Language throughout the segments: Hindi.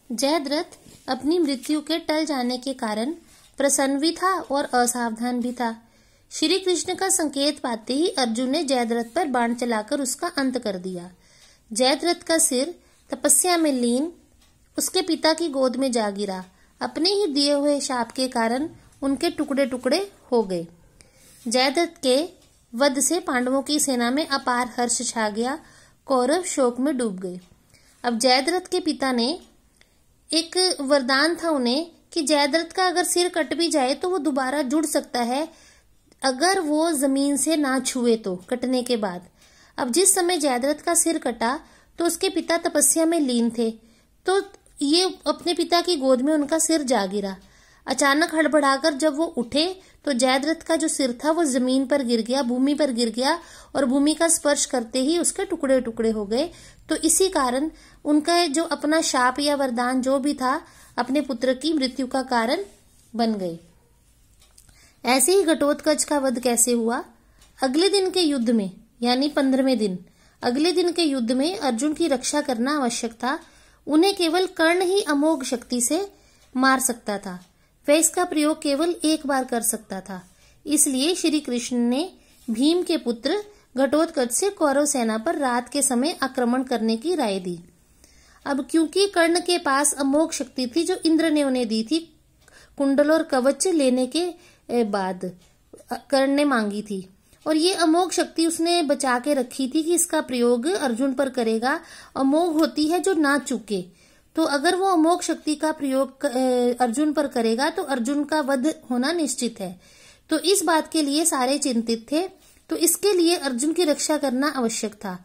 जयद्रथ अपनी मृत्यु के टल जाने के कारण प्रसन्न भी था और असावधान भी था। श्री कृष्ण का संकेत पाते ही अर्जुन ने जयद्रथ पर बाण चलाकर उसका अंत कर दिया। जयद्रथ का सिर तपस्या में लीन उसके पिता की गोद में जा गिरा। अपने ही दिए हुए शाप के कारण उनके टुकड़े टुकड़े हो गए। जयद्रथ के वध से पांडवों की सेना में अपार हर्ष छा गया। कौरव शोक में डूब गए। अब जयद्रथ के पिता ने एक वरदान था उन्हें कि जयद्रथ का अगर सिर कट भी जाए तो वो दोबारा जुड़ सकता है, अगर वो जमीन से ना छुए तो कटने के बाद। अब जिस समय जयद्रथ का सिर कटा तो उसके पिता तपस्या में लीन थे, तो ये अपने पिता की गोद में उनका सिर जा गिरा। अचानक हड़बड़ाकर जब वो उठे तो जयद्रथ का जो सिर था वो जमीन पर गिर गया, भूमि पर गिर गया और भूमि का स्पर्श करते ही उसके टुकड़े टुकड़े हो गए। तो इसी कारण उनका जो अपना शाप या वरदान जो भी था अपने पुत्र की मृत्यु का कारण बन गए। ऐसे ही घटोत्कच का वध कैसे हुआ? अगले दिन के युद्ध में यानी 15वें दिन, अगले दिन के युद्ध में अर्जुन की रक्षा करना आवश्यक था। उन्हें केवल कर्ण ही अमोघ शक्ति से मार सकता था। वह इसका प्रयोग केवल एक बार कर सकता था। इसलिए श्री कृष्ण ने भीम के पुत्र घटोत्कच से कौरव सेना पर रात के समय आक्रमण करने की राय दी। अब क्योंकि कर्ण के पास अमोघ शक्ति थी जो इंद्र ने उन्हें दी थी, कुंडल और कवच लेने के बाद कर्ण ने मांगी थी, और ये अमोघ शक्ति उसने बचा के रखी थी कि इसका प्रयोग अर्जुन पर करेगा। अमोघ होती है जो ना चूके, तो अगर वो अमोघ शक्ति का प्रयोग अर्जुन पर करेगा तो अर्जुन का वध होना निश्चित है। तो इस बात के लिए सारे चिंतित थे, तो इसके लिए अर्जुन की रक्षा करना आवश्यक था।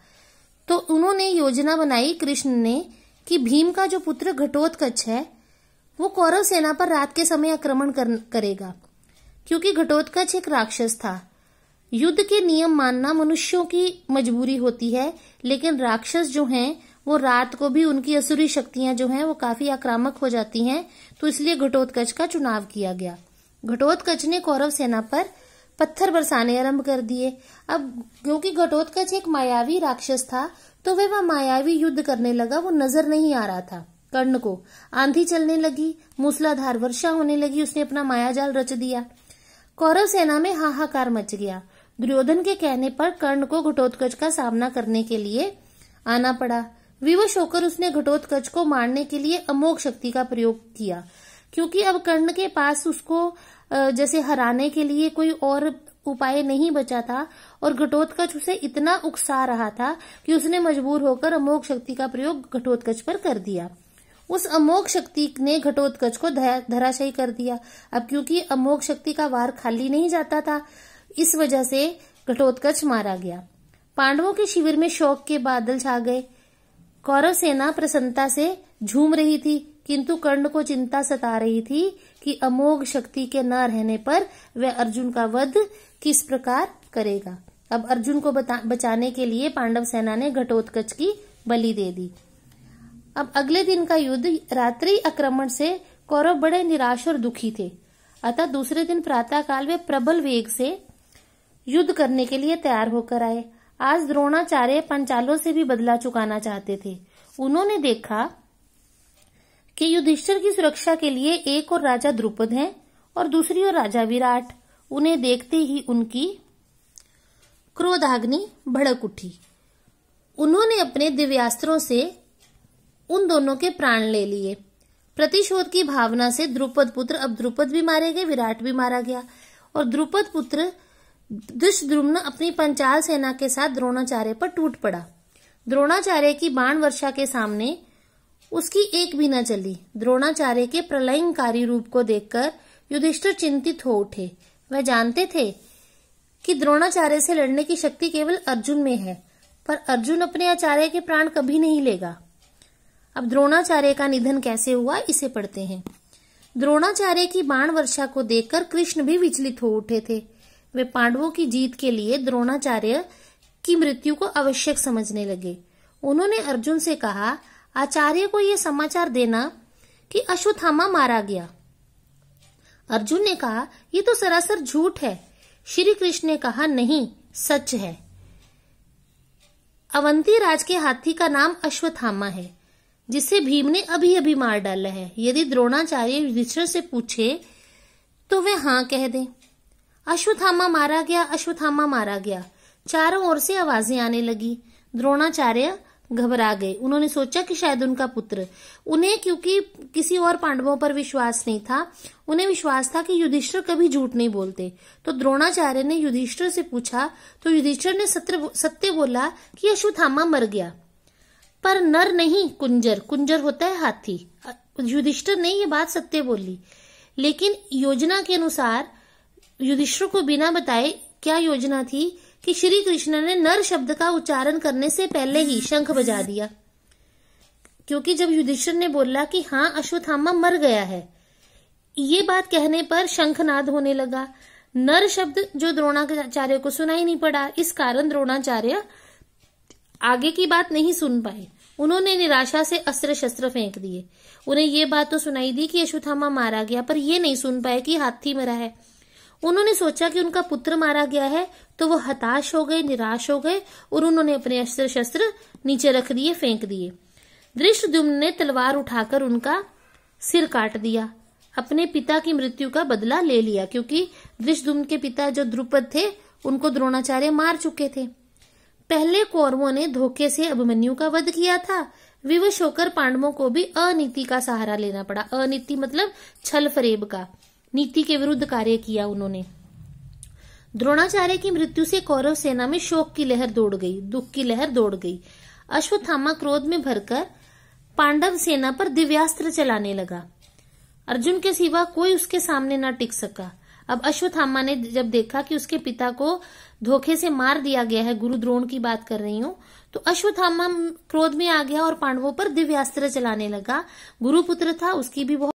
तो उन्होंने योजना बनाई कृष्ण ने कि भीम का जो पुत्र घटोत्कच है वो कौरव सेना पर रात के समय आक्रमण करेगा, क्योंकि घटोत्कच एक राक्षस था। युद्ध के नियम मानना मनुष्यों की मजबूरी होती है, लेकिन राक्षस जो हैं वो रात को भी उनकी असुरी शक्तियां जो हैं वो काफी आक्रामक हो जाती हैं। तो इसलिए घटोत्कच का चुनाव किया गया। घटोत्कच ने कौरव सेना पर पत्थर बरसाने आरंभ कर दिए। अब क्योंकि घटोत्कच एक मायावी राक्षस था तो वह मायावी युद्ध करने लगा। वो नजर नहीं आ रहा था कर्ण को। आंधी चलने लगी, मूसलाधार वर्षा होने लगी, उसने अपना मायाजाल रच दिया। कौरव सेना में हाहाकार मच गया। दुर्योधन के कहने पर कर्ण को घटोत्कच का सामना करने के लिए आना पड़ा। विवश होकर उसने घटोत्कच को मारने के लिए अमोघ शक्ति का प्रयोग किया, क्योंकि अब कर्ण के पास उसको जैसे हराने के लिए कोई और उपाय नहीं बचा था, और घटोत्कच उसे इतना उकसा रहा था कि उसने मजबूर होकर अमोघ शक्ति का प्रयोग घटोत्कच पर कर दिया। उस अमोघ शक्ति ने घटोत्कच को धराशायी कर दिया। अब क्योंकि अमोघ शक्ति का वार खाली नहीं जाता था, इस वजह से घटोत्कच मारा गया। पांडवों के शिविर में शोक के बादल छा गए। कौरव सेना प्रसन्नता से झूम रही थी, किंतु कर्ण को चिंता सता रही थी कि अमोघ शक्ति के न रहने पर वह अर्जुन का वध किस प्रकार करेगा। अब अर्जुन को बचाने के लिए पांडव सेना ने घटोत्कच की बलि दे दी। अब अगले दिन का युद्ध रात्रि आक्रमण से कौरव बड़े निराश और दुखी थे। अतः दूसरे दिन प्रातःकाल वे प्रबल वेग से युद्ध करने के लिए तैयार होकर आए। आज द्रोणाचार्य पंचालों से भी बदला चुकाना चाहते थे। उन्होंने देखा कि युधिष्ठिर की सुरक्षा के लिए एक और राजा द्रुपद हैं और दूसरी ओर राजा विराट। उन्हें देखते ही उनकी क्रोधाग्नि भड़क उठी। उन्होंने अपने दिव्यास्त्रों से उन दोनों के प्राण ले लिए। प्रतिशोध की भावना से द्रुपद पुत्र, अब द्रुपद भी मारे गए, विराट भी मारा गया, और द्रुपद पुत्र धृष्टद्युम्न अपनी पंचाल सेना के साथ द्रोणाचार्य पर टूट पड़ा। द्रोणाचार्य की बाण वर्षा के सामने उसकी एक भी न चली। द्रोणाचार्य के प्रलयंकारी रूप को देखकर युधिष्ठिर चिंतित हो उठे। वह जानते थे कि द्रोणाचार्य से लड़ने की शक्ति केवल अर्जुन में है, पर अर्जुन अपने आचार्य के प्राण कभी नहीं लेगा। अब द्रोणाचार्य का निधन कैसे हुआ, इसे पढ़ते हैं। द्रोणाचार्य की बाण वर्षा को देखकर कृष्ण भी विचलित हो उठे थे। वे पांडवों की जीत के लिए द्रोणाचार्य की मृत्यु को आवश्यक समझने लगे। उन्होंने अर्जुन से कहा, आचार्य को यह समाचार देना कि अश्वत्थामा मारा गया। अर्जुन ने कहा, यह तो सरासर झूठ है। श्री कृष्ण ने कहा, नहीं, सच है। अवंती राज के हाथी का नाम अश्वत्थामा है। जिसे भीम ने अभी अभी मार डाला है। यदि द्रोणाचार्य युधिष्ठिर से पूछे तो वे हाँ कह दें। अश्वत्थामा मारा गया, अश्वत्थामा मारा गया, चारों ओर से आवाजें आने लगी। द्रोणाचार्य घबरा गए। उन्होंने सोचा कि शायद उनका पुत्र, उन्हें क्योंकि किसी और पांडवों पर विश्वास नहीं था, उन्हें विश्वास था कि युधिष्ठिर कभी झूठ नहीं बोलते। तो द्रोणाचार्य ने युधिष्ठिर से पूछा तो युधिष्ठिर ने सत्य बोला कि अश्वत्थामा मर गया, पर नर नहीं कुंजर, कुंजर होता है हाथी। युधिष्ठिर ने ये बात सत्य बोली, लेकिन योजना के अनुसार युधिष्ठिर को बिना बताए क्या योजना थी कि श्री कृष्ण ने नर शब्द का उच्चारण करने से पहले ही शंख बजा दिया, क्योंकि जब युधिष्ठिर ने बोला कि हाँ अश्वत्थामा मर गया है, ये बात कहने पर शंखनाद होने लगा। नर शब्द जो द्रोणाचार्य को सुनाई नहीं पड़ा, इस कारण द्रोणाचार्य आगे की बात नहीं सुन पाए। उन्होंने निराशा से अस्त्र शस्त्र फेंक दिए। उन्हें ये बात तो सुनाई दी कि अश्वत्थामा मारा गया, पर ये नहीं सुन पाए कि हाथी मरा है। उन्होंने सोचा कि उनका पुत्र मारा गया है, तो वो हताश हो गए, निराश हो गए और उन्होंने अपने अस्त्र शस्त्र नीचे रख दिए, फेंक दिए। धृष्टद्युम्न ने तलवार उठाकर उनका सिर काट दिया, अपने पिता की मृत्यु का बदला ले लिया, क्योंकि धृष्टद्युम्न के पिता जो द्रुपद थे उनको द्रोणाचार्य मार चुके थे। पहले कौरवों ने धोखे से अभिमन्यु का वध किया था। विवश होकर पांडवों को भी अनीति का सहारा लेना पड़ा। अनीति मतलब छल फरेब का, नीति के विरुद्ध कार्य किया उन्होंने। द्रोणाचार्य की मृत्यु से कौरव सेना में शोक की लहर दौड़ गई, दुख की लहर दौड़ गई। अश्वत्थामा क्रोध में भरकर पांडव सेना पर दिव्यास्त्र चलाने लगा। अर्जुन के सिवा कोई उसके सामने न टिक सका। अब अश्वत्थामा ने जब देखा कि उसके पिता को धोखे से मार दिया गया है, गुरु द्रोण की बात कर रही हूं, तो अश्वत्थामा क्रोध में आ गया और पांडवों पर दिव्यास्त्र चलाने लगा। गुरुपुत्र था, उसकी भी बहुत